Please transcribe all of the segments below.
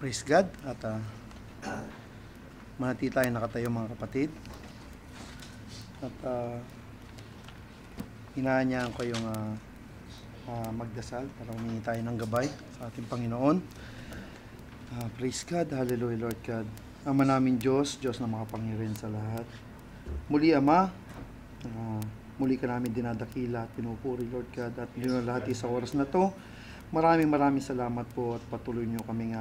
Praise God. At manati tayo nakatayo mga kapatid. At hinahanyahan ko yung magdasal para humingi tayo ng gabay sa ating Panginoon. Praise God. Hallelujah, Lord God. Ama namin Diyos, Diyos na makapangyarihan sa lahat. Muli, Ama, muli ka namin dinadakila at pinupuri, Lord God. At linalahati sa oras na to, maraming salamat po at patuloy nyo kaming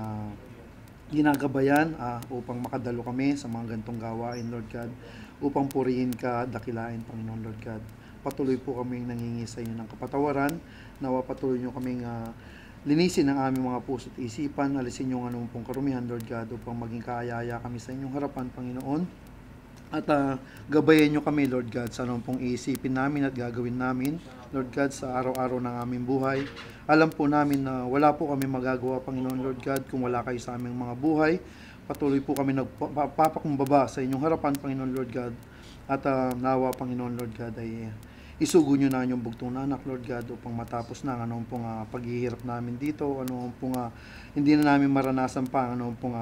ginagabayan upang makadalo kami sa mga gantong gawain, Lord God, upang purihin ka, dakilain, Panginoon, Lord God. Patuloy po kaming nangingi sa inyo ng kapatawaran. Nawa patuloy nyo kaming linisin ang aming mga puso at isipan, alisin yung anong pong karumihan, Lord God, upang maging kaayaya kami sa inyong harapan, Panginoon. At gabayan nyo kami, Lord God, sa anong pong iisipin namin at gagawin namin, Lord God, sa araw-araw ng aming buhay. Alam po namin na wala po kami magagawa, Panginoon, Lord God, kung wala kayo sa aming mga buhay. Patuloy po kami nagpapakumbaba sa inyong harapan, Panginoon, Lord God. At nawa, Panginoon, Lord God, ay isugo nyo na yung bugtong na anak, Lord God, upang matapos na anong pong paghihirap namin dito, anong pong hindi na namin maranasan pa, anong pong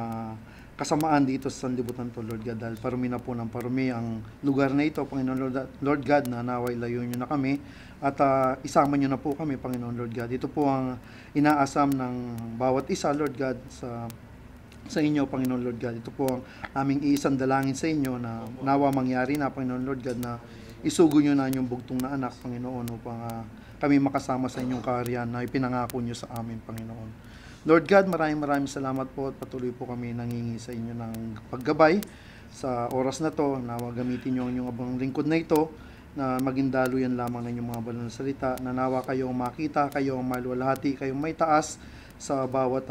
kasamaan dito sa sanlibutan to, Lord God, dahil parumi na po ng parumi ang lugar na ito, Panginoon Lord God, na naway layo nyo na kami at isama nyo na po kami, Panginoon Lord God. Ito po ang inaasam ng bawat isa, Lord God, sa inyo, Panginoon Lord God. Ito po ang aming iisang dalangin sa inyo na nawa mangyari na, Panginoon Lord God, na isugo nyo na yung bugtong na anak, Panginoon, upang kami makasama sa inyong kaharian na ipinangako nyo sa amin, Panginoon. Lord God, maraming salamat po at patuloy po kami nangingi sa inyo ng paggabay sa oras na to. Nawa gamitin nyo ang inyong abang lingkod na ito na maging daluyan lamang ng inyong mga banal na salita. Na nawa kayong makita, kayong maluwalhati, kayong may taas sa bawat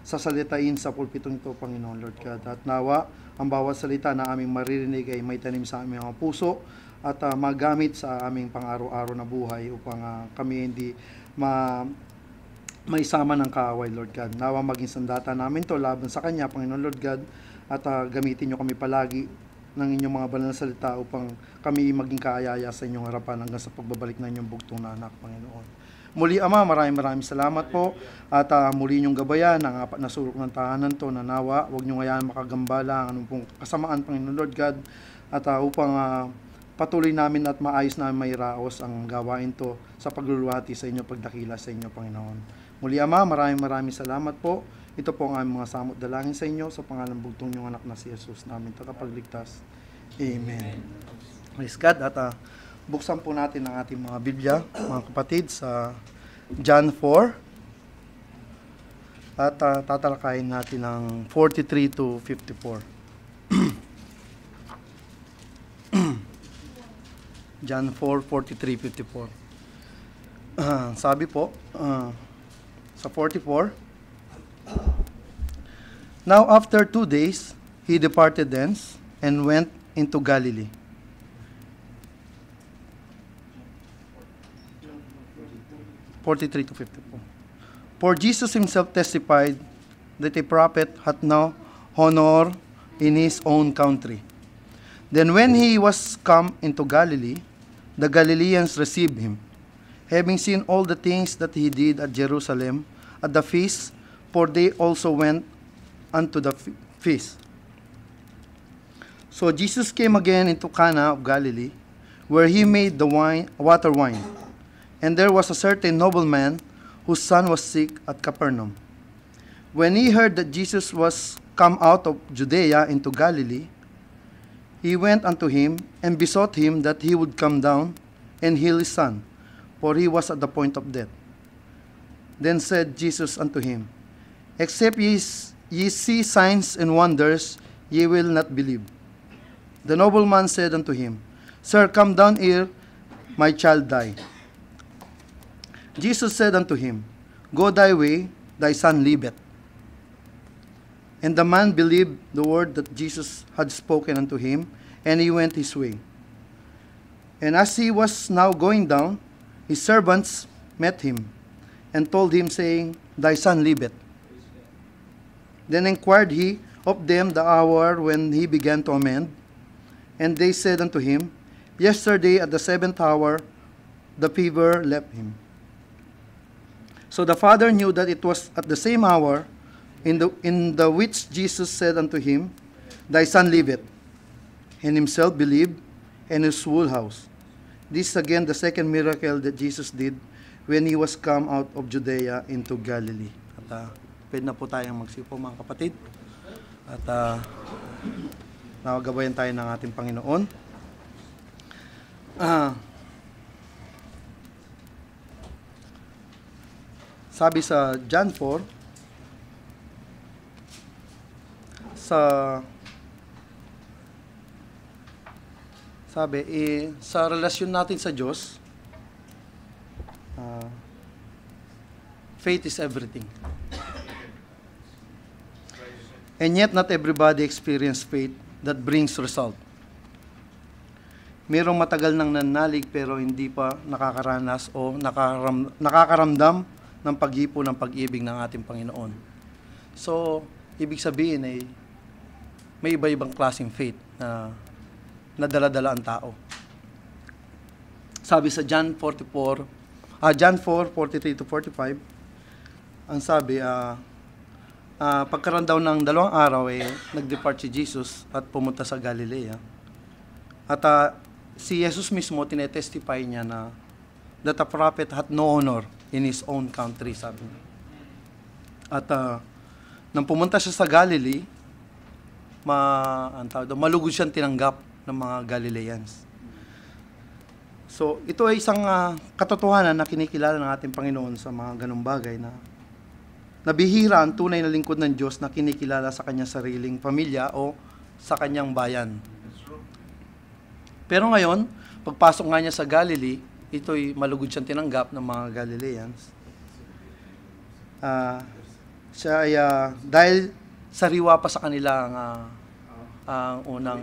sasalitain sa pulpitong ito, Panginoon Lord God. At nawa, ang bawat salita na aming maririnig ay may tanim sa aming mga puso at magamit sa aming pang-araw-araw na buhay upang kami hindi may sama ng kaaway, Lord God. Nawa maging sandata namin to laban sa Kanya, Panginoon Lord God, at gamitin nyo kami palagi ng inyong mga banal na salita upang kami maging kaayaya sa inyong harapan hanggang sa pagbabalik na inyong bugtong na anak, Panginoon. Muli, Ama, maraming salamat po at muli inyong gabayan ang apat na sulok ng tahanan to na nawa, huwag nyo ngayaan makagambala ang anong pong kasamaan, Panginoon Lord God, at upang patuloy namin at maayos namin may raos ang gawain to sa pagluluhati sa inyo, pagdakila sa inyo, Panginoon. Muli, Ama, maraming salamat po. Ito po ang aming mga samot dalangin sa inyo sa pangalan bugtong niyong anak na si Jesus namin tagapagligtas. Amen. Praise God. At buksan po natin ang ating mga Biblia, mga kapatid, sa John 4. At tatalakayin natin ang 43 to 54. John 4, 43, 54. Sabi po, sa 44, Now after 2 days, he departed thence and went into Galilee. (43 to 54). For Jesus himself testified that a prophet hath no honor in his own country. Then when he was come into Galilee, the Galileans received him, having seen all the things that he did at Jerusalem at the feast, for they also went unto the feast. So Jesus came again into Cana of Galilee, where he made the water wine. And there was a certain nobleman whose son was sick at Capernaum. When he heard that Jesus was come out of Judea into Galilee, he went unto him and besought him that he would come down and heal his son, for he was at the point of death. Then said Jesus unto him, Except ye see signs and wonders, ye will not believe. The nobleman said unto him, Sir, come down here, my child die. Jesus said unto him, Go thy way, thy son liveth. And the man believed the word that Jesus had spoken unto him, and he went his way. And as he was now going down, his servants met him, and told him, saying, Thy son liveth. Then inquired he of them the hour when he began to amend. And they said unto him, Yesterday at the 7th hour the fever left him. So the father knew that it was at the same hour In the which Jesus said unto him, Thy son liveth. And himself believed, and his whole house. This is again the second miracle that Jesus did when he was come out of Judea into Galilee. At pwede na po tayong magsipo, mga kapatid. At nawagabayan tayo ng ating Panginoon. Sabi sa John 4, sa relasyon natin sa Diyos, faith is everything. And yet, not everybody experience faith that brings result. Mayroong matagal nang nananalig pero hindi pa nakakaranas o nakakaramdam ng pag-ipo ng pag-ibig ng ating Panginoon. So, ibig sabihin ay may iba-ibang klaseng faith na nadala-dala ang tao. Sabi sa John 4:43 to 45, ang sabi, pagkaroon daw ng 2 araw, nag-depart si Jesus at pumunta sa Galilea. At si Jesus mismo, tinetestify niya na that a prophet hath no honor in his own country, sabi niya. At nang pumunta siya sa Galilee, malugod siyang tinanggap ng mga Galileans. So, ito ay isang katotohanan na kinikilala ng ating Panginoon sa mga ganung bagay na nabihira ang tunay na lingkod ng Diyos na kinikilala sa kanyang sariling pamilya o sa kanyang bayan. Pero ngayon, pagpasok nga niya sa Galilee, ito'y malugod siyang tinanggap ng mga Galileans. Siya ay, dahil sariwa pa sa kanila ang unang,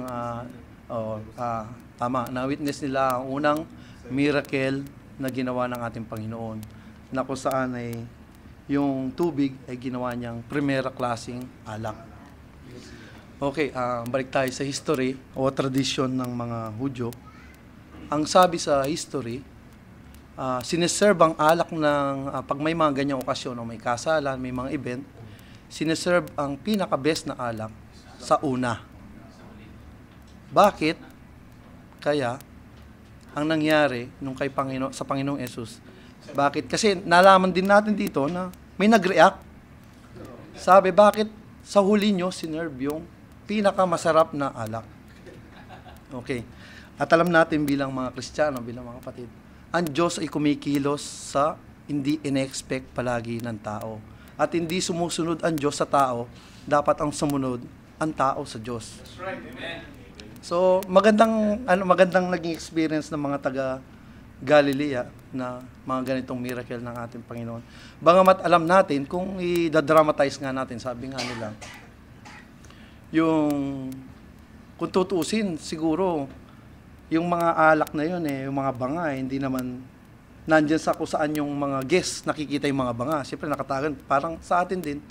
na-witness nila ang unang miracle na ginawa ng ating Panginoon, na kung saan ay yung tubig ay ginawa niyang primera klaseng alak. Okay, balik tayo sa history o tradition ng mga Hudyo. Ang sabi sa history, sineserve ang alak ng, pag may mga ganyang okasyon o may kasalan, may mga event, sineserve ang pinaka-best na alak sa una. Bakit? Kaya, ang nangyari nung sa Panginoong Yesus, bakit? Kasi nalaman din natin dito na may nag-react. Sabi, bakit sa huli nyo sinerve yung pinakamasarap na alak? Okay. At alam natin bilang mga Kristiyano, bilang mga kapatid, ang Diyos ay kumikilos sa hindi in-expect palagi ng tao. At hindi sumusunod ang Diyos sa tao, dapat ang sumunod ang tao sa Diyos. That's right. Amen. So, magandang naging experience ng mga taga Galilea na mga ganitong miracle ng ating Panginoon. Bagamat alam natin, kung i-dramatize nga natin, sabi nga nila, kung tutuusin, siguro, yung mga alak na yun, yung mga banga, hindi naman, nandyan sa kung saan yung mga guests, nakikita yung mga banga. Siyempre, nakatagan. Parang sa atin din,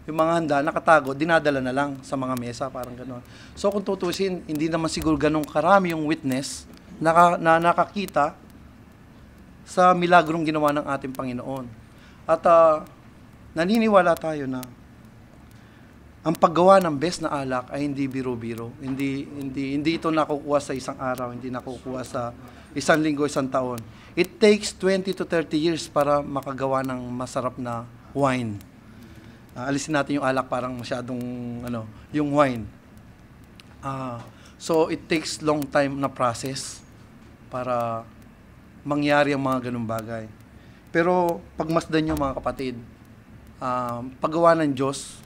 yung mga handa, nakatago, dinadala na lang sa mga mesa, parang gano'n. So, kung tutuusin, hindi naman siguro ganun karami yung witness na nakakita sa milagrong ginawa ng ating Panginoon. At naniniwala tayo na ang paggawa ng best na alak ay hindi biro-biro. Hindi ito nakukuha sa isang araw, hindi nakukuha sa isang linggo, isang taon. It takes 20 to 30 years para makagawa ng masarap na wine. Alisin natin yung alak, parang masyadong yung wine. So it takes long time na process para mangyari ang mga ganung bagay. Pero pagmasdan nyo mga kapatid, paggawa ng Diyos,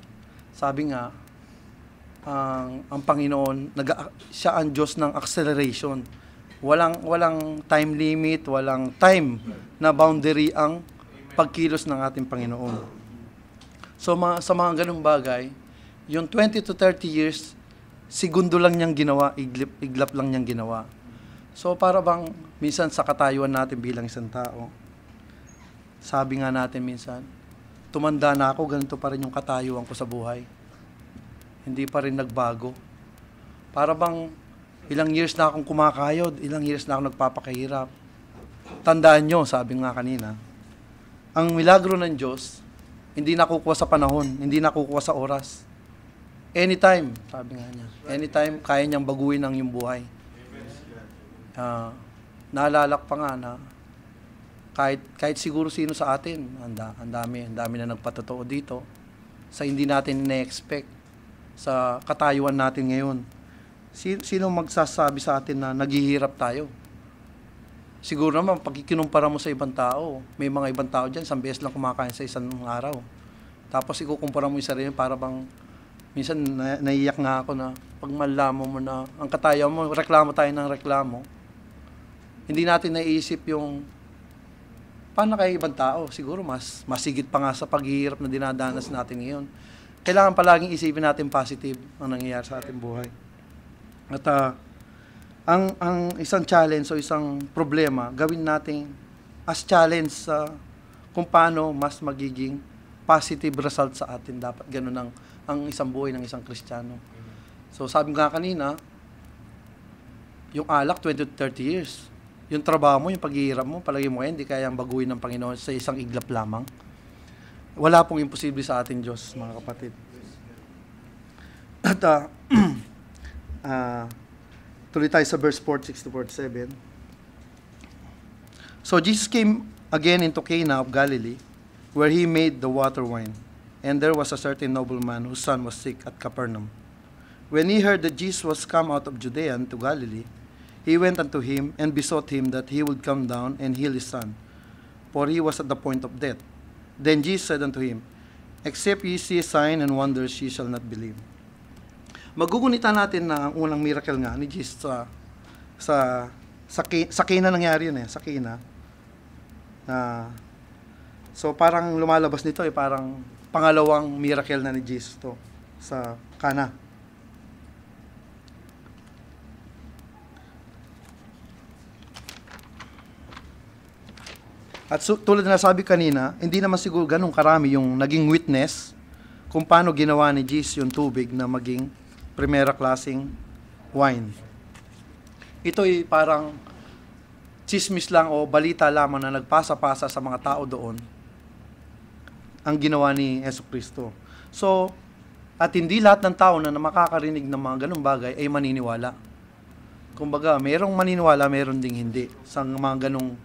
sabi nga, ang Panginoon, siya ang Diyos ng acceleration. Walang time limit, walang time na boundary ang pagkilos ng ating Panginoon. So sa mga ganung bagay, yung 20 to 30 years, segundo lang niyang ginawa, iglap lang niyang ginawa. So para bang minsan sa katayuan natin bilang isang tao, sabi nga natin minsan, tumanda na ako, ganito pa rin yung katayuan ko sa buhay. Hindi pa rin nagbago. Para bang ilang years na akong kumakayod, ilang years na akong nagpapakahirap. Tandaan nyo, sabi nga kanina, ang milagro ng Diyos, Hindi nakukuha sa panahon, hindi nakukuha sa oras. Anytime, sabi nga niya. Anytime, kaya niyang baguhin ang iyong buhay. Naalala ko pa nga na kahit siguro sino sa atin, ang dami na nagpatotoo dito sa hindi natin ina-expect sa katayuan natin ngayon. Sino magsasabi sa atin na naghihirap tayo? Siguro naman, pag ikinumpara mo sa ibang tao, may mga ibang tao dyan, isang beses lang kumakain sa isang araw. Tapos ikukumpara mo yung sarili, para bang, minsan naiiyak nga ako na, pag malamo mo na, ang katayuan mo, reklamo tayo ng reklamo, hindi natin naiisip yung, paano kaya ibang tao? Siguro mas masigit pa nga sa paghihirap na dinadanas natin ngayon. Kailangan palaging isipin natin positive ang nangyayari sa ating buhay. At ang isang challenge o isang problema, gawin natin as challenge sa kung paano mas magiging positive result sa atin. Dapat ganun ang isang buhay ng isang Kristiyano. So sabi nga kanina, yung alak 20 to 30 years. Yung trabaho mo, yung paghihirap mo, palagi mo hindi kayang baguhin ng Panginoon sa isang iglap lamang. Wala pong imposible sa ating Diyos, mga kapatid. At tuloy tayo sa verse 46 to 47. So Jesus came again into Cana of Galilee, where he made the water wine. And there was a certain nobleman whose son was sick at Capernaum. When he heard that Jesus was come out of Judea into Galilee, he went unto him and besought him that he would come down and heal his son, for he was at the point of death. Then Jesus said unto him, Except ye see a sign and wonders, ye shall not believe. Magugunita natin na ang unang miracle nga ni Jesus sa Cana nangyari yun sa Cana. So parang lumalabas nito parang pangalawang miracle na ni Jesus to sa Cana. At tulad na sabi kanina, hindi naman siguro ganun karami yung naging witness kung paano ginawa ni Jesus yung tubig na maging primera klaseng wine. Ito'y parang chismis lang o balita lamang na nagpasa-pasa sa mga tao doon ang ginawa ni Jesucristo. So, at hindi lahat ng tao na makakarinig ng mga ganung bagay ay maniniwala. Kumbaga, mayroong maniniwala, mayroong ding hindi sa mga ganung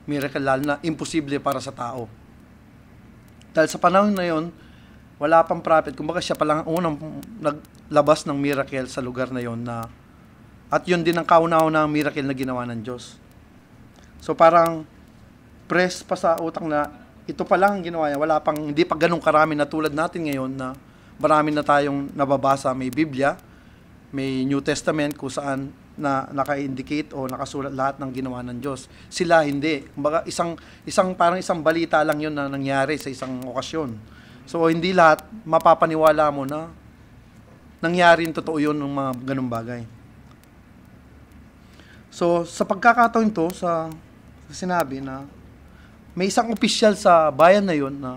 miracle, lalo na imposible para sa tao. Dahil sa panahon na yon, wala pang prophet. Kumbaga siya pa lang ang unang naglabas ng miracle sa lugar na yon, at yun din ang kauna-unang miracle na ginawa ng Diyos. So parang press pa sa utak na ito pa lang ang ginawa niya. Wala pang, hindi pa ganun karami na tulad natin ngayon na marami na tayong nababasa. May Biblia, may New Testament kung saan na naka-indicate o nakasulat lahat ng ginawa ng Diyos. Sila hindi. Kumbaga parang isang balita lang 'yun na nangyari sa isang okasyon. So hindi lahat mapapaniwala mo na nangyari totoo 'yun ng mga ganung bagay. So sa pagkakataon to sa sinabi na may isang opisyal sa bayan na 'yon na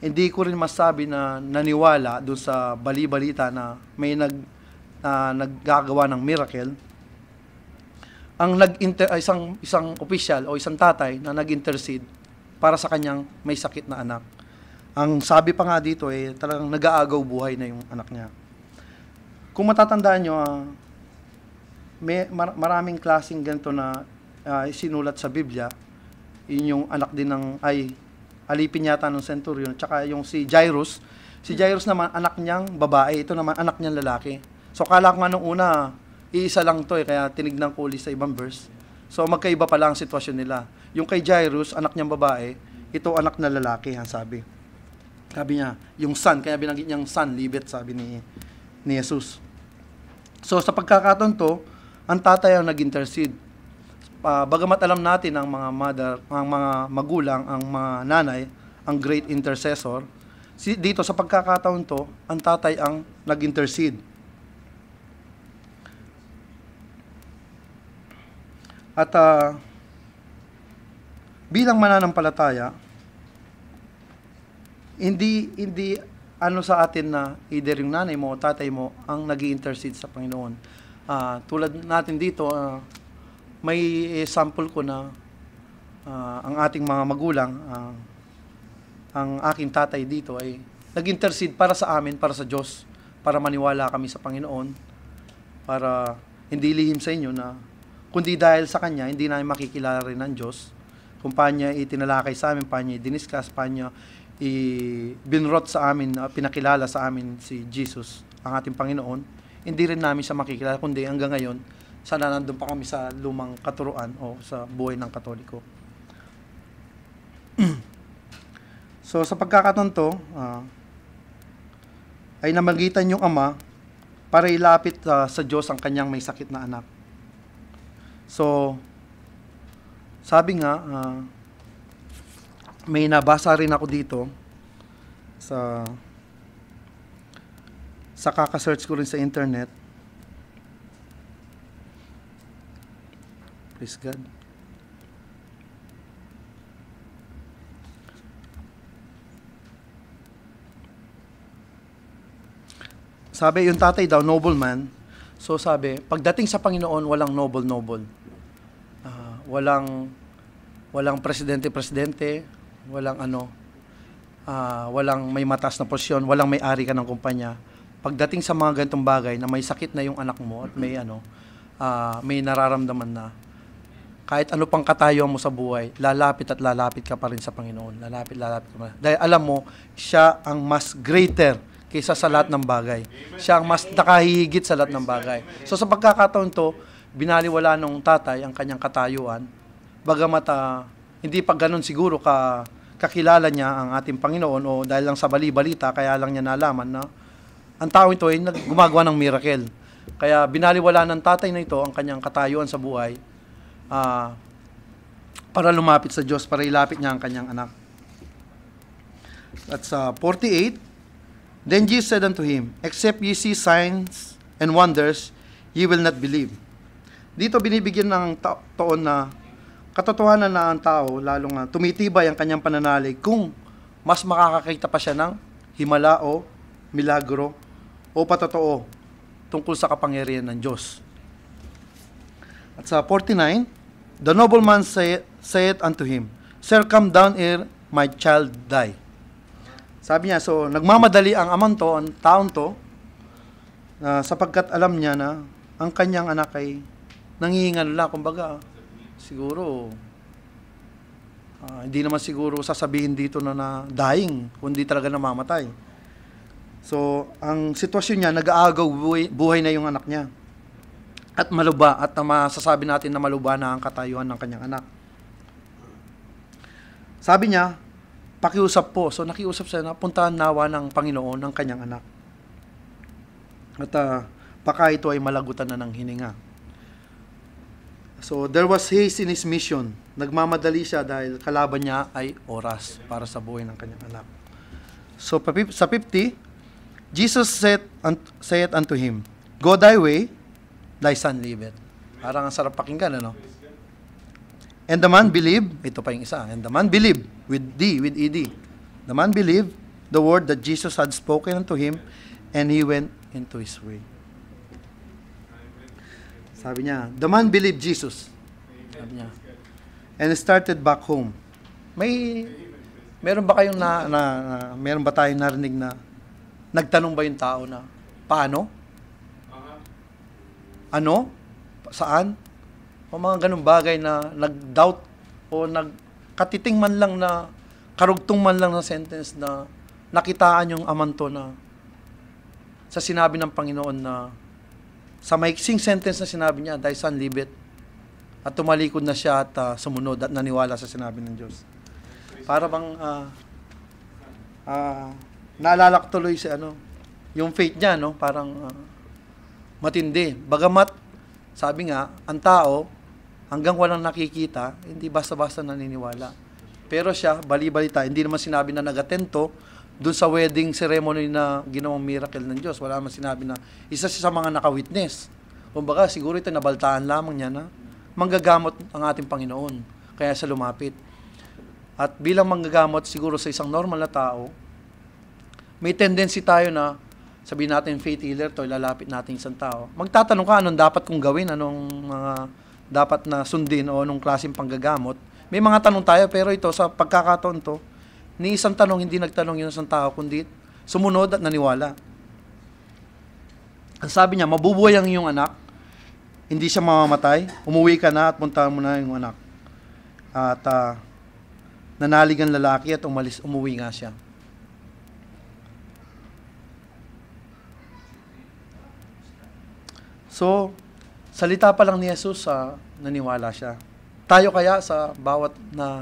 hindi ko rin masabi na naniwala doon sa bali-balita na may naggagawa ng miracle. Ang isang official o isang tatay na nag-intercede para sa kanyang may sakit na anak. Ang sabi pa nga dito talagang nag-aagaw buhay na yung anak niya. Kung matatandaan nyo, maraming klaseng ganito na sinulat sa Biblia. Yun yung anak din alipin yata ng centurion, tsaka yung si Jairus. Si Jairus naman, anak niyang babae. Ito naman, anak niyang lalaki. So, kala ko nga nung una, iisa lang to kaya tinignan ko ulit sa ibang verse. So, magkaiba pa lang ang sitwasyon nila. Yung kay Jairus, anak niyang babae, ito anak na lalaki, ang sabi. Sabi niya, yung son, kaya binanggit niyang son, libet, sabi ni Jesus. So, sa pagkakataon to, ang tatay ang nag-intercede. Bagamat alam natin ang mga mother, ang mga magulang, ang mga nanay, ang great intercessor, dito sa pagkakataon to, ang tatay ang nag-intercede. At bilang mananampalataya, hindi sa atin na either yung nanay mo o tatay mo ang nag-i-intercede sa Panginoon. Tulad natin dito, may sample ko na ang ating mga magulang, ang aking tatay dito ay nag-intercede para sa amin, para sa Diyos, para maniwala kami sa Panginoon, para hindi lihim sa inyo na kundi dahil sa Kanya, hindi namin makikilala rin ng Diyos, kung paano niya itinalakay sa amin, paano niya diniscuss, paano niya binrot sa amin, pinakilala sa amin si Jesus, ang ating Panginoon, hindi rin namin siya makikilala, kundi hanggang ngayon, sana nandun pa kami sa lumang katuruan o sa buhay ng Katoliko. So, sa pagkakataon to, ay namagitan yung Ama para ilapit sa Diyos ang kanyang may sakit na anak. So, sabi nga, may nabasa rin ako dito sa kaka-search ko rin sa internet. Praise God. Sabi, yung tatay daw, nobleman. So sabi, pagdating sa Panginoon, walang noble. Walang presidente, walang may matas na posisyon, walang may-ari ka ng kumpanya. Pagdating sa mga ganitong bagay na may sakit na yung anak mo at may nararamdaman na, kahit ano pang katayuan mo sa buhay, lalapit ka pa rin sa Panginoon. Lalapit ka pa. Dahil alam mo, siya ang mas greater kaysa sa lahat ng bagay. Siya ang mas nakahihigit sa lahat ng bagay. So sa pagkakataon to, binaliwala ng tatay ang kanyang katayuan. Bagamat hindi pa ganun siguro kakilala niya ang ating Panginoon o dahil lang sa bali-balita, kaya lang niya nalaman na ang tao ito ay gumagawa ng miracle. Kaya binaliwala ng tatay na ito ang kanyang katayuan sa buhay para lumapit sa Diyos, para ilapit niya ang kanyang anak. At sa 48, then Jesus said unto him, except ye see signs and wonders, ye will not believe. Dito binibigyan ng taon na katotohanan na ang tao, lalong tumitibay ang kanyang pananalig kung mas makakakita pa siya ng himala o milagro o patotoo tungkol sa kapangyarihan ng Diyos. At sa 49, the nobleman said unto him, Sir, come down ere my child die. Sabi niya, so nagmamadali ang ang taon to, sapagkat alam niya na ang kanyang anak ay nangihingalala. Kumbaga, siguro, hindi naman siguro sasabihin dito na dying, kundi talaga namamatay. So, ang sitwasyon niya, nag-aagaw buhay na yung anak niya. At maluba, at masasabi natin na maluba na ang katayuan ng kanyang anak. Sabi niya, pakiusap po. So, nakiusap siya na puntahan nawa ng Panginoon ng kanyang anak. At baka ito ay malagutan na ng hininga. So, there was haste in his mission. Nagmamadali siya dahil kalaban niya ay oras para sa buhay ng kanyang anak. So, sa 50, Jesus said unto him, Go thy way, thy son liveth. Parang ang sarap pakinggan, ano? And the man believed, ito pa yung isa, and the man believed, with ED. The man believed the word that Jesus had spoken unto him, and he went into his way. Sabi niya, the man believed Jesus. Sabi niya. And started back home. Meron ba kayong meron ba tayong narinig na nagtanong ba yung tao na, paano? Ano? Saan? O mga ganung bagay na nag-doubt o nagkatiting man lang na, karugtong man lang na sentence na nakitaan yung amanto na sa sinabi ng Panginoon na sa maiksing sentence na sinabi niya, thy son liveth, at tumalikod na siya at sumunod at naniwala sa sinabi ng Diyos. Para bang naalala ko tuloy si yung faith niya, no? Parang matindi. Bagamat, sabi nga, ang tao, hanggang walang nakikita, hindi basta-basta naniniwala. Pero siya, bali-balita, hindi naman sinabi na nag-atento doon sa wedding ceremony na ginawang miracle ng Diyos. Wala naman sinabi na isa siya sa mga naka-witness. Kumbaga, siguro ito nabaltaan lamang niya na manggagamot ang ating Panginoon. Kaya siya lumapit. At bilang manggagamot, siguro sa isang normal na tao, may tendency tayo na sabihin natin faith healer to, ilalapit natin isang tao. Magtatanong ka anong dapat kong gawin, anong mga dapat na sundin o anong klaseng panggagamot. May mga tanong tayo, pero ito, sa pagkakataon to, ni isang tanong, hindi nagtanong yung isang tao, kundi sumunod at naniwala. Ang sabi niya, mabubuhay ang iyong anak, hindi siya mamamatay, umuwi ka na at puntahan mo na yung anak. At nanalig ang lalaki at umuwi nga siya. So, salita pa lang ni Jesus, naniwala siya. Tayo kaya sa bawat na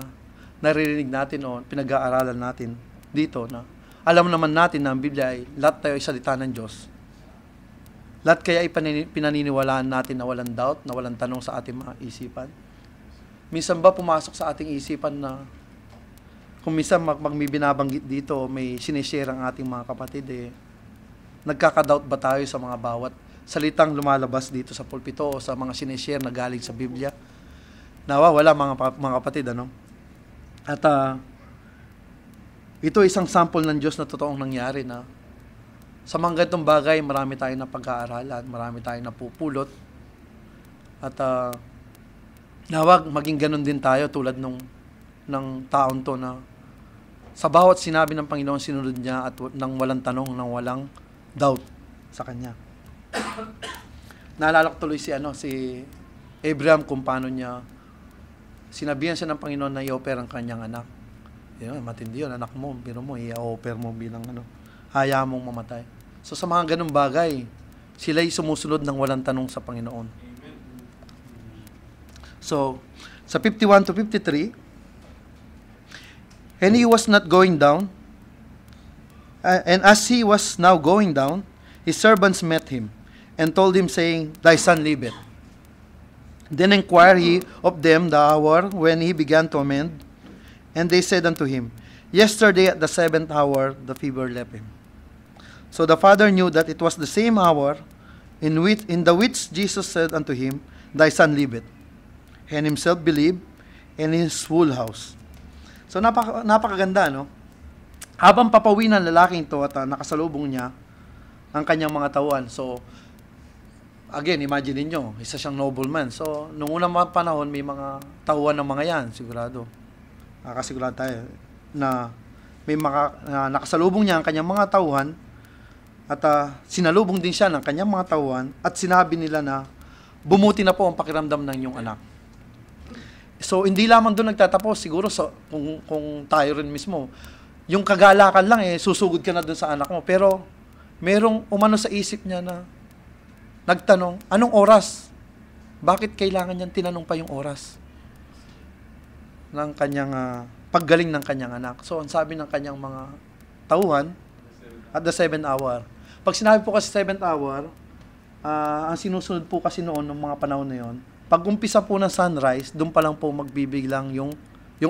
naririnig natin o pinag-aaralan natin dito na alam naman natin na ang Biblia ay lahat tayo ay salita ng Diyos. Lahat kaya ay pinaniniwalaan natin na walang doubt, na walang tanong sa ating mga isipan. Minsan ba pumasok sa ating isipan na kung minsan may binabanggit dito, may sinishare ang ating mga kapatid, nagkaka-doubt ba tayo sa mga bawat salitang lumalabas dito sa pulpito o sa mga sinishare na galing sa Biblia? Nawa, wala mga kapatid, ano? At ito isang sample ng Diyos na totoong nangyari na sa mga ganitong bagay, marami tayong napag-aaralan, marami tayong napupulot. At nawag, maging ganun din tayo tulad ng taon to na sa bawat sinabi ng Panginoon, sinunod niya at nang walang tanong, nang walang doubt sa Kanya. Naalala ko tuloy si Abraham kung paano niya sinabihan siya ng Panginoon na i-offer ang kanyang anak. Yun, matindi yun, anak mo, pero mo, i-offer mo bilang haya mong mamatay. So sa mga ganung bagay, sila'y sumusunod ng walang tanong sa Panginoon. Amen. So, sa 51 to 53, and he was not going down, and as he was now going down, his servants met him, and told him, saying, Thy son liveth. Then inquired he of them the hour when he began to amend, and they said unto him, Yesterday at the 7th hour the fever left him. So the father knew that it was the same hour in the which Jesus said unto him, Thy son liveth. And himself believed, and his whole house. So napakaganda, no? Habang papauwi ng lalaking to at nakasalubong niya ang kanyang mga tauhan. So, again, imagine niyo, isa siyang nobleman. So, nung unang mga panahon, may mga tauhan ng mga yan, sigurado. Nakasigurado tayo na may nakasalubong niya ang kanyang mga tauhan at sinalubong din siya ng kanyang mga tauhan at sinabi nila na bumuti na po ang pakiramdam ng inyong anak. So, hindi lamang doon nagtatapos. Siguro kung tayo rin mismo, yung kagalakan lang, susugod ka na doon sa anak mo. Pero, merong umano sa isip niya na nagtanong, anong oras? Bakit kailangan niyang tinanong pa yung oras ng kanyang paggaling ng kanyang anak? So, ang sabi ng kanyang mga tauhan, at the 7th hour. Pag sinabi po kasi 7th hour, ang sinusunod po kasi noon, ng mga panahon na yon, pag umpisa po ng sunrise, doon pa lang po magbibiglang yung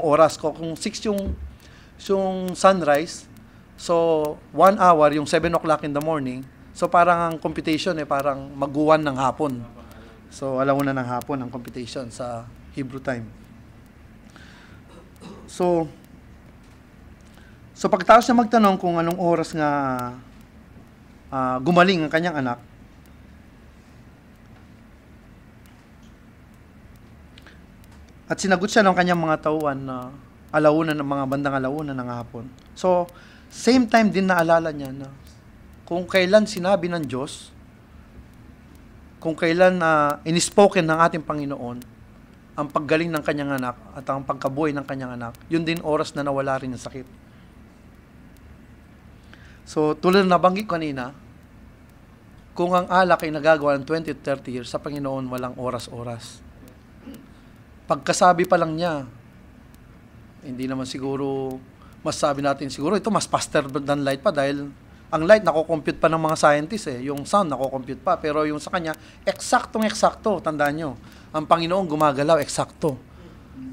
oras ko. Kung 6 yung sunrise, so 1 hour, yung 7 o'clock in the morning, so parang ang computation parang mag-1 ng hapon. So alam mo na ng hapon ang computation sa Hebrew time. So pagkatapos niya magtanong kung anong oras nga gumaling ang kanyang anak, at sinagot siya ng kanyang mga tauhan na alauna ng mga bandang alauna ng hapon. So, same time din naalala niya na kung kailan sinabi ng Diyos, kung kailan inispoken ng ating Panginoon ang paggaling ng kanyang anak at ang pagkabuhay ng kanyang anak, yun din oras na nawala rin ng sakit. So, tulad na nabanggit kanina, kung ang alak ay nagagawa ng 20 to 30 years, sa Panginoon walang oras-oras. Pagkasabi pa lang niya, hindi naman siguro masasabi natin siguro ito mas faster than light pa dahil ang light nako-compute pa ng mga scientists yung sound nako-compute pa, pero yung sa kanya eksaktong-eksakto, tandaan nyo, ang Panginoon gumagalaw eksakto.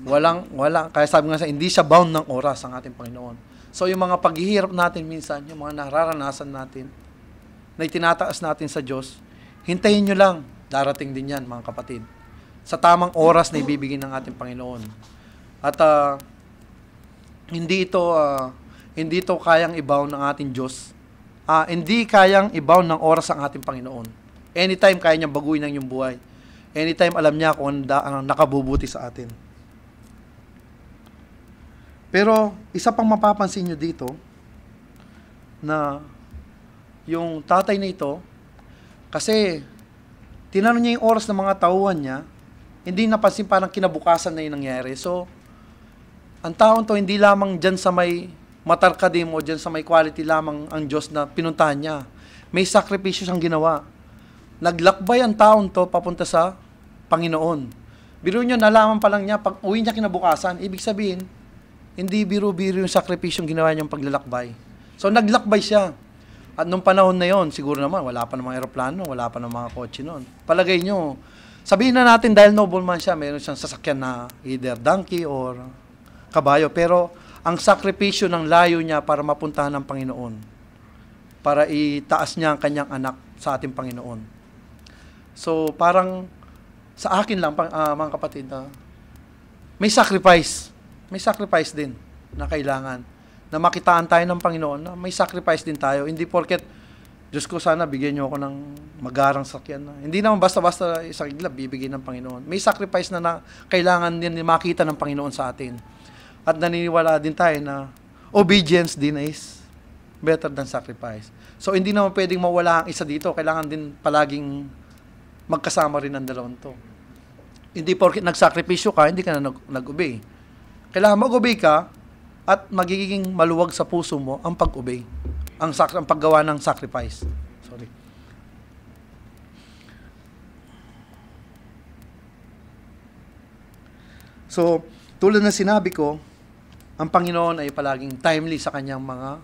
Walang kaya sabi nga hindi siya bound ng oras ang ating Panginoon. So yung mga paghihirap natin minsan, yung mga nararanasan natin na itinataas natin sa Diyos, hintayin nyo lang, darating din yan mga kapatid. Sa tamang oras na ibibigay ng ating Panginoon. At hindi ito kayang ibaw ng ating Diyos. Hindi kayang ibaw ng oras ang ating Panginoon. Anytime kaya niya baguhin ang iyong buhay. Anytime alam niya kung ang nakabubuti sa atin. Pero, isa pang mapapansin nyo dito, na yung tatay na ito, kasi, tinanong niya yung oras ng mga tauhan niya, hindi napansin parang kinabukasan na yung nangyari. So, ang taon to, hindi lamang dyan sa may matarkadim o dyan sa may quality lamang ang Diyos na pinuntahan niya. May sakripisyo siyang ginawa. Naglakbay ang taon to papunta sa Panginoon. Biro nyo, nalaman pa lang niya, pag uwi niya kinabukasan, ibig sabihin, hindi biro-biro yung sakripisyong ginawa niyang paglalakbay. So, naglakbay siya. At nung panahon na yon, siguro naman, wala pa namang aeroplano, wala pa namang mga kotse noon. Palagay nyo, sabihin na natin dahil nobleman siya, meron siyang sasakyan na either donkey or kabayo. Pero, ang sakripisyo ng layo niya para mapuntahan ng Panginoon. Para itaas niya ang kanyang anak sa ating Panginoon. So, parang, sa akin lang, mga kapatid, may sacrifice. May sacrifice din na kailangan. Na makitaan tayo ng Panginoon, na may sacrifice din tayo. Hindi porket, Diyos ko sana, bigyan niyo ako ng magarang sakyan. Hindi naman basta-basta isang iglap, bibigyan ng Panginoon. May sacrifice na kailangan din makita ng Panginoon sa atin. At naniniwala din tayo na obedience din is better than sacrifice. So, hindi naman pwedeng mawala ang isa dito. Kailangan din palaging magkasama rin ang dalawang to. Hindi porket nagsakripisyo ka, hindi ka na nag-obey. Kailangan mag-obey ka at magiging maluwag sa puso mo ang pag-obey. Ang paggawa ng sacrifice. Sorry. So, tulad na sinabi ko, ang Panginoon ay palaging timely sa kanyang mga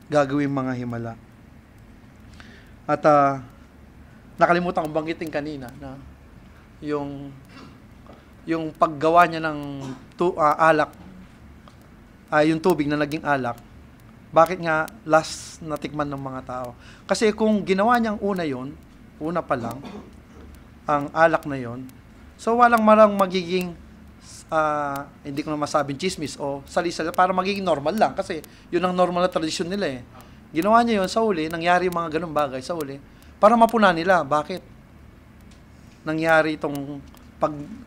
gagawing mga himala. At nakalimutan kong banggitin kanina na yung paggawa niya ng alak, yung tubig na naging alak, bakit nga last natikman ng mga tao? Kasi kung ginawa niyang una pa lang, ang alak na yon, so walang marang magiging, hindi ko na masabing chismis o salisal, para magiging normal lang. Kasi yun ang normal na tradisyon nila eh. Ginawa niya yun sa uli, nangyari yung mga ganung bagay sa uli, para mapuna nila. Bakit? Nangyari itong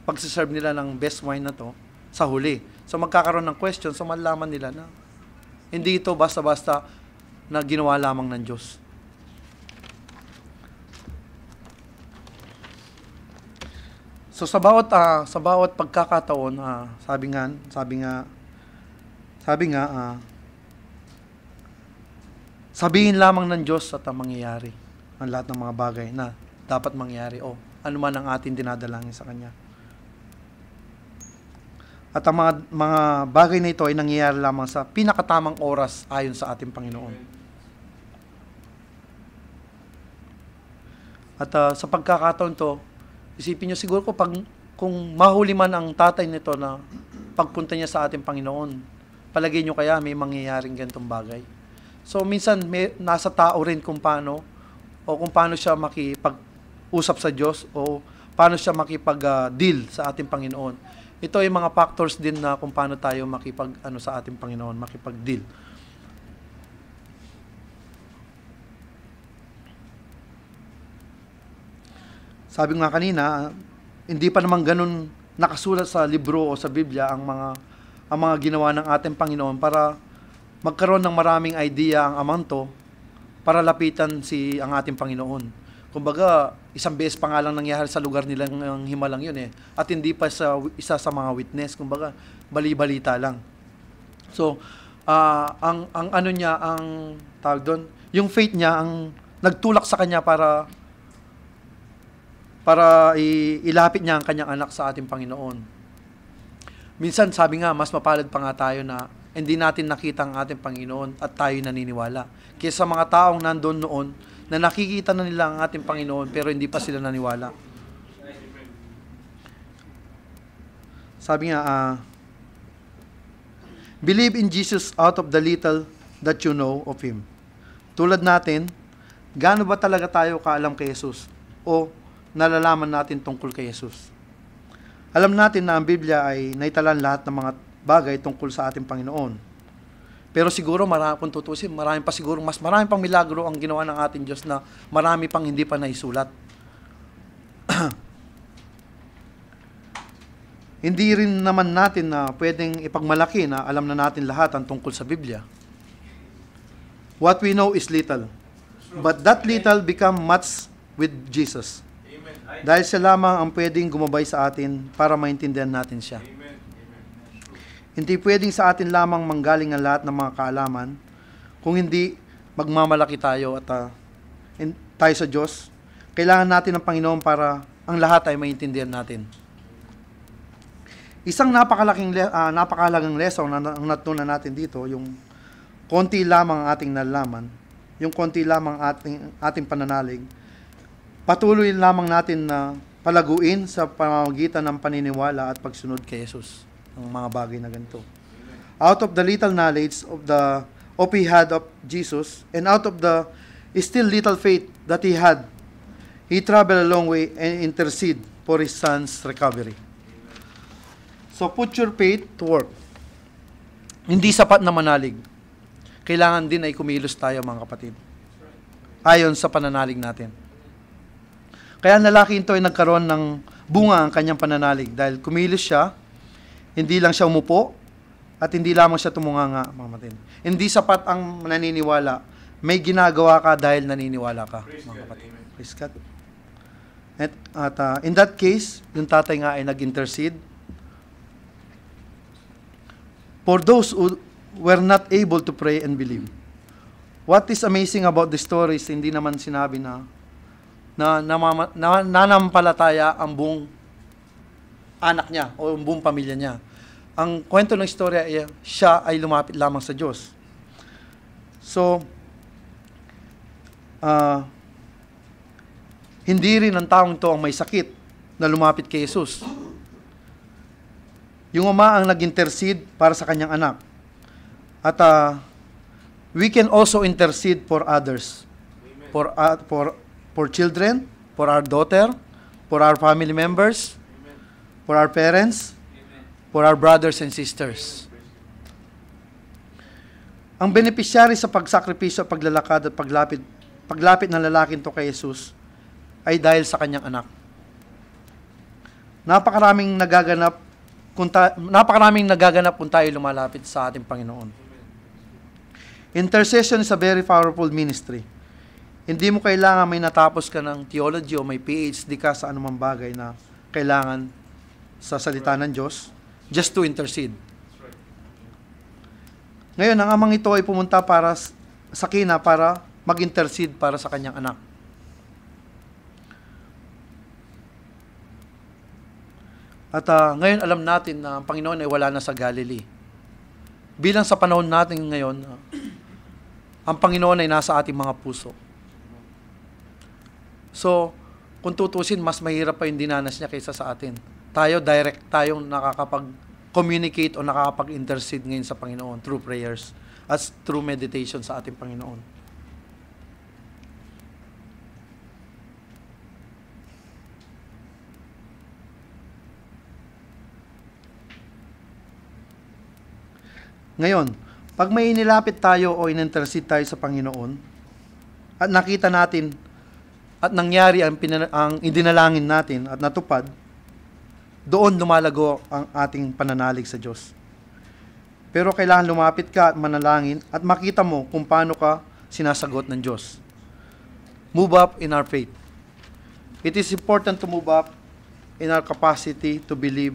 pagsiserve nila ng best wine na to sa huli. So magkakaroon ng question, so malaman nila na hindi ito basta-basta na ginawa lamang ng Diyos. So sa bawat pagkakataon, sabihin lamang ng Diyos at mangyayari ang lahat ng mga bagay na dapat mangyari o ano man ang ating dinadalangin sa Kanya. At ang mga bagay na ito ay nangyayari lamang sa pinakatamang oras ayon sa ating Panginoon. At sa pagkakataon to, isipin nyo siguro kung mahuli man ang tatay nito na pagpunta niya sa ating Panginoon, palagay nyo kaya may mangyayaring ganitong bagay. So minsan nasa tao rin kung paano siya makipag-usap sa Diyos o paano siya makipag-deal sa ating Panginoon. Ito ay mga factors din na kung paano tayo sa ating Panginoon, makipag-deal. Sabi nga kanina, hindi pa naman ganun nakasulat sa libro o sa Biblia ang mga ginawa ng ating Panginoon para magkaroon ng maraming idea ang amang to para lapitan ang ating Panginoon. Kumbaga, isang beses pa nga lang nangyari sa lugar nilang himalang yun eh. At hindi pa isa sa mga witness. Kumbaga, bali-balita lang. So, ang tawag doon, yung faith niya, ang nagtulak sa kanya para ilapit niya ang kanyang anak sa ating Panginoon. Minsan, sabi nga, mas mapalad pa nga tayo na hindi natin nakita ang ating Panginoon at tayo naniniwala. Kaysa mga taong nandun noon, na nakikita na nila ang ating Panginoon pero hindi pa sila naniwala. Sabi nga, believe in Jesus out of the little that you know of Him. Tulad natin, gaano ba talaga tayo kaalam kay Jesus? O nalalaman natin tungkol kay Jesus? Alam natin na ang Biblia ay naitalan lahat ng mga bagay tungkol sa ating Panginoon. Pero siguro, kung tutusin, mas marami pang milagro ang ginawa ng ating Diyos na marami pang hindi pa naisulat. Hindi rin naman natin na pwedeng ipagmalaki na alam na natin lahat ang tungkol sa Biblia. What we know is little. But that little become much with Jesus. Dahil siya lamang ang pwedeng gumabay sa atin para maintindihan natin siya. Hindi pwedeng sa atin lamang manggaling ang lahat ng mga kaalaman kung hindi magmamalaki tayo at tayo sa Diyos. Kailangan natin ng Panginoon para ang lahat ay maintindihan natin. Isang napakalagang lesson na natutunan natin dito, yung konti lamang ang ating nalalaman, yung konti lamang ating pananalig, patuloy lamang natin na palaguin sa pamamagitan ng paniniwala at pagsunod kay Jesus ang mga bagay na ganito. Out of the little knowledge he had of Jesus, and out of the still little faith that he had, he traveled a long way and intercede for his son's recovery. So put your faith to work. Hindi sapat na manalig. Kailangan din ay kumilos tayo, mga kapatid. Ayon sa pananalig natin. Kaya ang lalaki ito ay nagkaroon ng bunga ang kanyang pananalig dahil kumilos siya, hindi lang siya umupo, at hindi lamang siya tumunganga, mga kapatid. Hindi sapat ang naniniwala. May ginagawa ka dahil naniniwala ka, mga kapatid. Praise God. At in that case, yung tatay nga ay nag-intercede. For those who were not able to pray and believe. What is amazing about the stories, hindi naman sinabi na nanampalataya ang buong anak niya o ang buong pamilya niya. Ang kwento ng istorya ay siya ay lumapit lamang sa Diyos. So, hindi rin ang taong ito ang may sakit na lumapit kay Jesus. Yung ama ang nag-intercede para sa kanyang anak. At we can also intercede for others. For children, for our daughter, for our family members, for our parents, for our brothers and sisters. Ang beneficiary sa pagsakripisyo, paglalakad at paglapit ng lalaking to kay Jesus ay dahil sa kanyang anak. Napakaraming nagaganap kung tayo lumalapit sa ating Panginoon. Intercession is a very powerful ministry. Hindi mo kailangan may natapos ka ng theology o may PhD ka sa anumang bagay na kailangan sa salita ng Diyos just to intercede. Ngayon, ang amang ito ay pumunta sa Kina para mag-intercede para sa kanyang anak. At ngayon alam natin na ang Panginoon ay wala na sa Galilee. Bilang sa panahon natin ngayon, ang Panginoon ay nasa ating mga puso. So, kung tutusin, mas mahirap pa yung dinanas niya kaysa sa atin. Direct tayong nakakapag-communicate o nakakapag-intercede ngayon sa Panginoon through prayers as through meditation sa ating Panginoon. Ngayon, pag may inilapit tayo o in-intercede tayo sa Panginoon at nakita natin at nangyari ang idinalangin natin at natupad, doon lumalago ang ating pananalig sa Diyos. Pero kailangan lumapit ka at manalangin at makita mo kung paano ka sinasagot ng Diyos. Move up in our faith. It is important to move up in our capacity to believe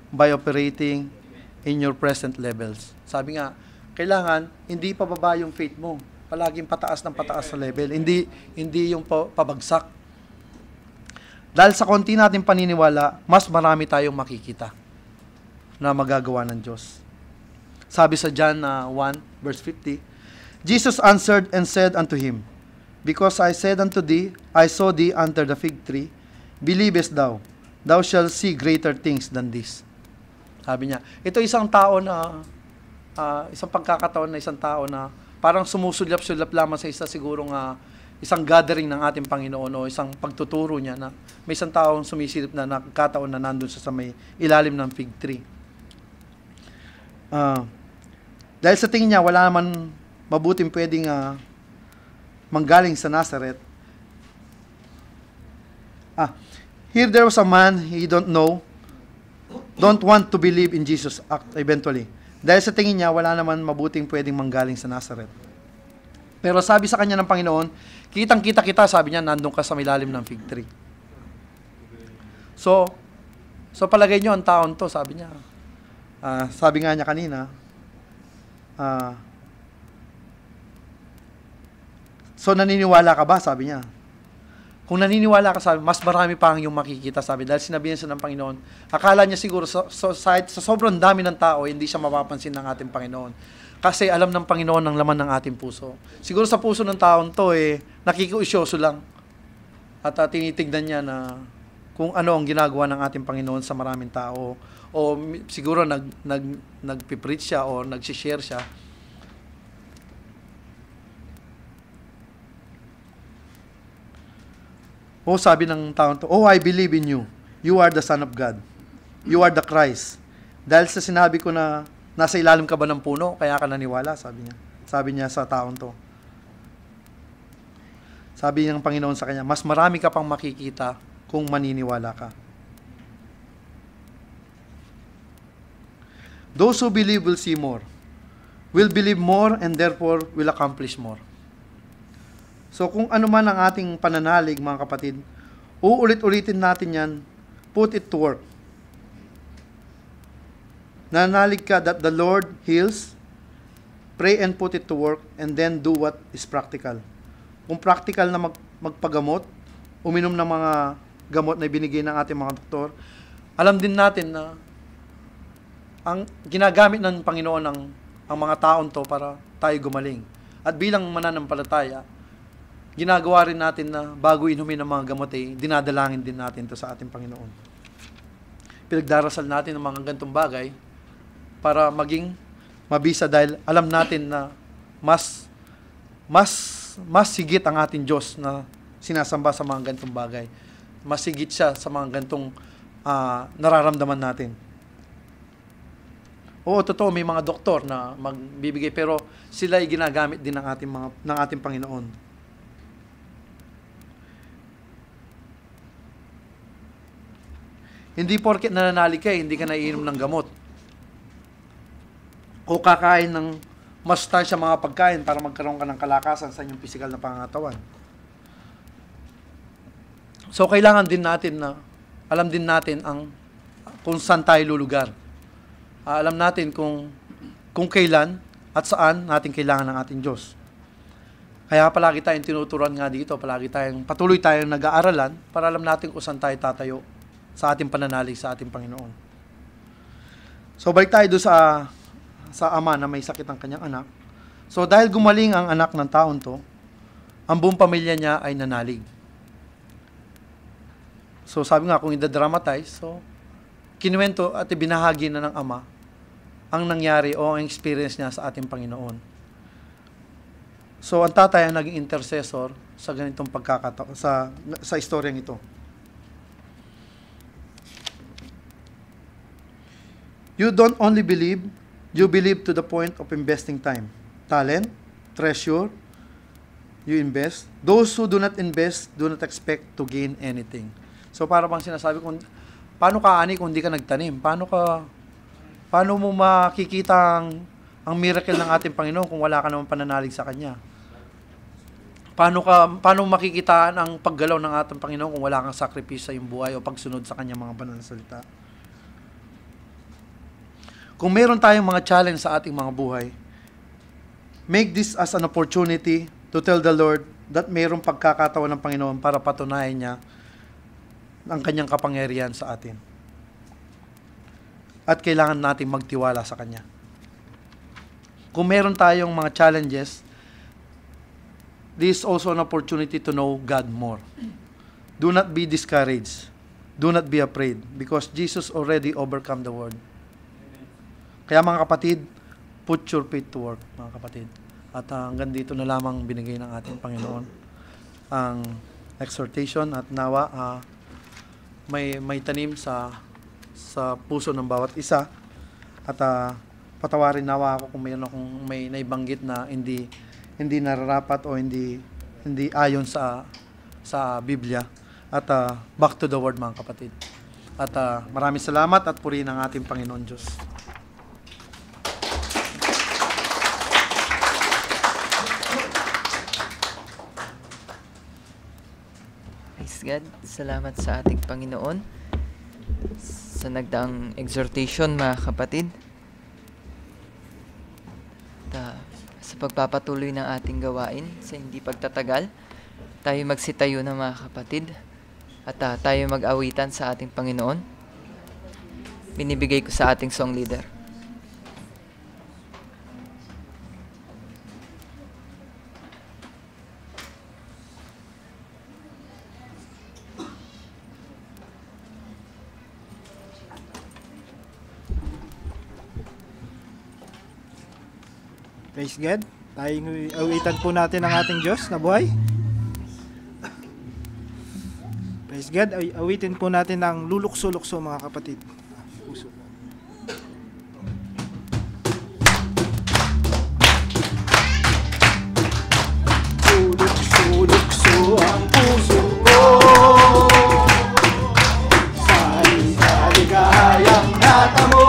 by operating in your present levels. Sabi nga, kailangan hindi pababa yung faith mo. Palaging pataas ng pataas sa level. Hindi yung pabagsak. Dahil sa konti nating paniniwala, mas marami tayong makikita na magagawa ng Diyos. Sabi sa John 1, verse 50, Jesus answered and said unto him, Because I said unto thee, I saw thee under the fig tree, believest thou, thou shalt see greater things than this. Sabi niya, ito isang tao na, isang pagkakataon na isang tao na parang sumusulyap-sulyap lamang sa isang gathering ng ating Panginoon o isang pagtuturo niya na may isang taong sumisilip na nagkataon na nandun sa may ilalim ng fig tree. Dahil sa tingin niya, wala naman mabuting pwedeng manggaling sa Nazareth. Here there was a man he don't know, don't want to believe in Jesus eventually. Dahil sa tingin niya, wala naman mabuting pwedeng manggaling sa Nazareth. Pero sabi sa kanya ng Panginoon, kitang-kita kita, sabi niya, nandun ka sa milalim ng fig tree. So palagay niyo, ang taon to, sabi niya. Sabi nga niya kanina, so naniniwala ka ba? Sabi niya. Kung naniniwala ka, sabi, mas marami pa ang iyong makikita, sabi. Dahil sinabihan siya ng Panginoon, akala niya siguro sa sobrang dami ng tao, hindi siya mapapansin ng ating Panginoon. Kasi alam ng Panginoon ang laman ng ating puso. Siguro sa puso ng taon to, nakikiusyoso lang. At tinitignan niya na kung ano ang ginagawa ng ating Panginoon sa maraming tao. O siguro nagpipreach siya o nagsishare siya. O sabi ng taon to, oh, I believe in you. You are the Son of God. You are the Christ. Dahil sa sinabi ko na nasa ilalim ka ba ng puno, kaya ka naniwala, sabi niya. Sabi niya sa taon to. Sabi ng Panginoon sa kanya, mas marami ka pang makikita kung maniniwala ka. Those who believe will see more. Will believe more and therefore will accomplish more. So kung ano man ang ating pananalig, mga kapatid, uulit-ulitin natin yan, put it to work. Nananalig ka that the Lord heals, pray and put it to work, and then do what is practical. Kung practical na magpagamot, uminom ng mga gamot na ibinigay ng ating mga doktor, alam din natin na ang ginagamit ng Panginoon ang mga taon to para tayo gumaling. At bilang mananampalataya, ginagawa rin natin na bago inumin ng mga gamot, dinadalangin din natin to sa ating Panginoon. Pinagdarasal natin ng mga gantong bagay para maging mabisa dahil alam natin na mas higit ang ating Diyos na sinasamba sa mga gantong bagay. Mas higit siya sa mga gantong nararamdaman natin. Oo, totoo, may mga doktor na magbibigay, pero sila ay ginagamit din ng ating Panginoon. Hindi porket nananalig ka, hindi ka naiinom ng gamot. O kakain ng masustansya mga pagkain para magkaroon ka ng kalakasan sa inyong pisikal na pangangatawan. So, kailangan din natin na, alam din natin kung saan tayo lulugar. Alam natin kung kailan at saan natin kailangan ng ating Diyos. Kaya palagi tayong tinuturuan nga dito, patuloy tayong nag-aaralan para alam natin kung saan tayo tatayo sa ating pananalig sa ating Panginoon. So, balik tayo doon sa ama na may sakit ang kanyang anak. So, dahil gumaling ang anak ng taon to, ang buong pamilya niya ay nanalig. So, sabi nga, kung i-dramatize, so, kinuwento at ibinahagi na ng ama ang nangyari o ang experience niya sa ating Panginoon. So, ang tatay ang naging intercessor sa ganitong pagkakataon, sa istoryang ito. You don't only believe, you believe to the point of investing time. Talent, treasure, you invest. Those who do not invest, do not expect to gain anything. So, para bang sinasabi kung paano ka ani kung hindi ka nagtanim? Paano mo makikita ang miracle ng ating Panginoon kung wala ka naman pananalig sa Kanya? Paano makikitaan ang paggalaw ng ating Panginoon kung wala kang sakripisyo sa iyong buhay o pagsunod sa Kanyang mga banal na salita? Kung meron tayong mga challenge sa ating mga buhay, make this as an opportunity to tell the Lord that mayroong pagkakataon ng Panginoon para patunayan niya ang Kanyang kapangyarihan sa atin. At kailangan natin magtiwala sa Kanya. Kung meron tayong mga challenges, this is also an opportunity to know God more. Do not be discouraged. Do not be afraid because Jesus already overcome the world. Kaya mga kapatid, put your faith to work, mga kapatid. At hanggang dito na lamang binigay ng ating Panginoon ang exhortation at nawa may tanim sa puso ng bawat isa. At patawarin nawa ako kung may naibanggit na hindi nararapat o hindi ayon sa Biblia. At back to the word, mga kapatid. At maraming salamat at purihin ang ating Panginoon Diyos. Praise God. Salamat sa ating Panginoon sa nagdaang exhortation, mga kapatid. At, sa pagpapatuloy ng ating gawain sa hindi pagtatagal, tayo magsitayo na, mga kapatid, at tayo mag-awitan sa ating Panginoon. Binibigay ko sa ating song leader. Praise God. Tayong awitan po natin ang ating Diyos na buhay. Praise God. Awitin po natin ang lulukso-lukso, mga kapatid. Puso. Lulukso-lukso ang puso ko sa ligayang natamo.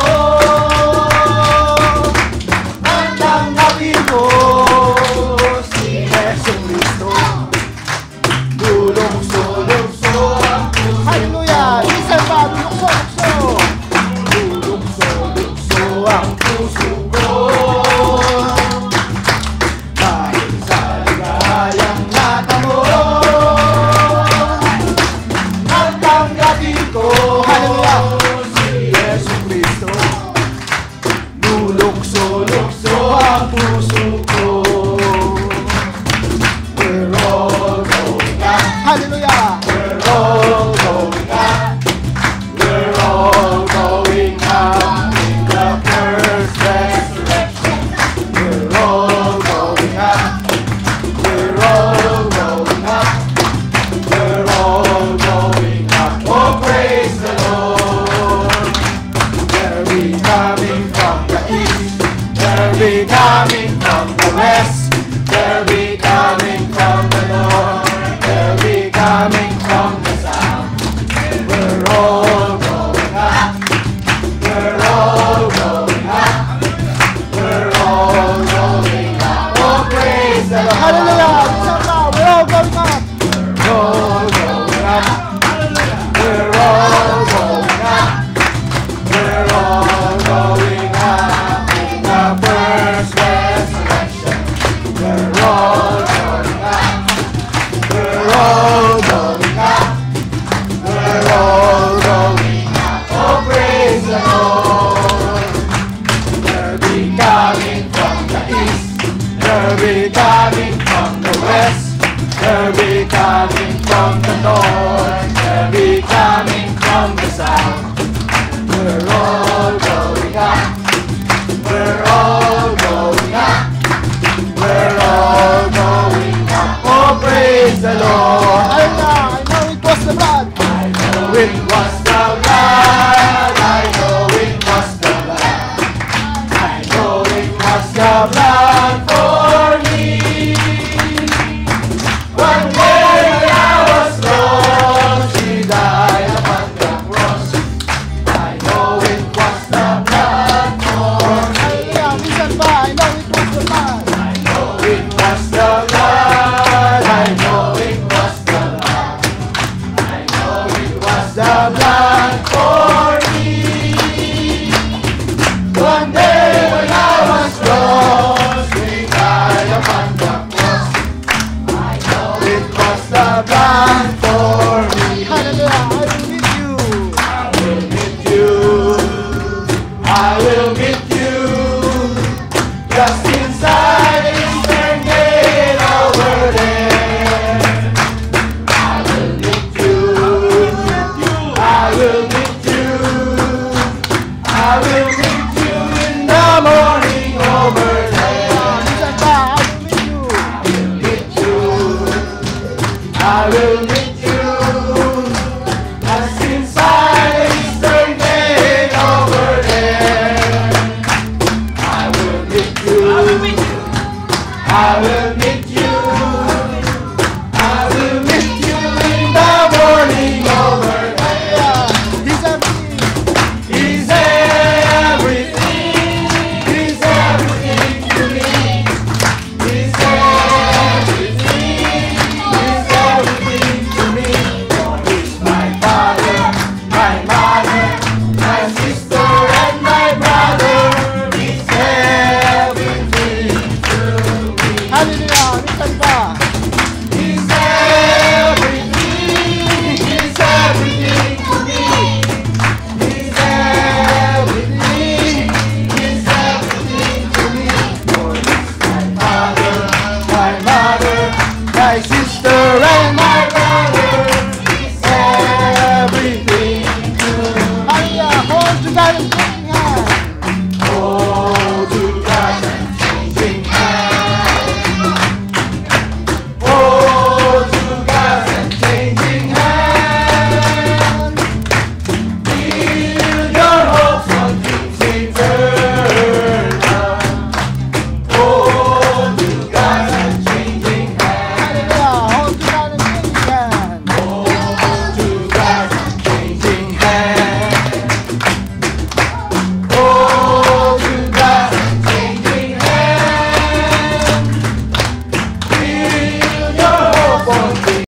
I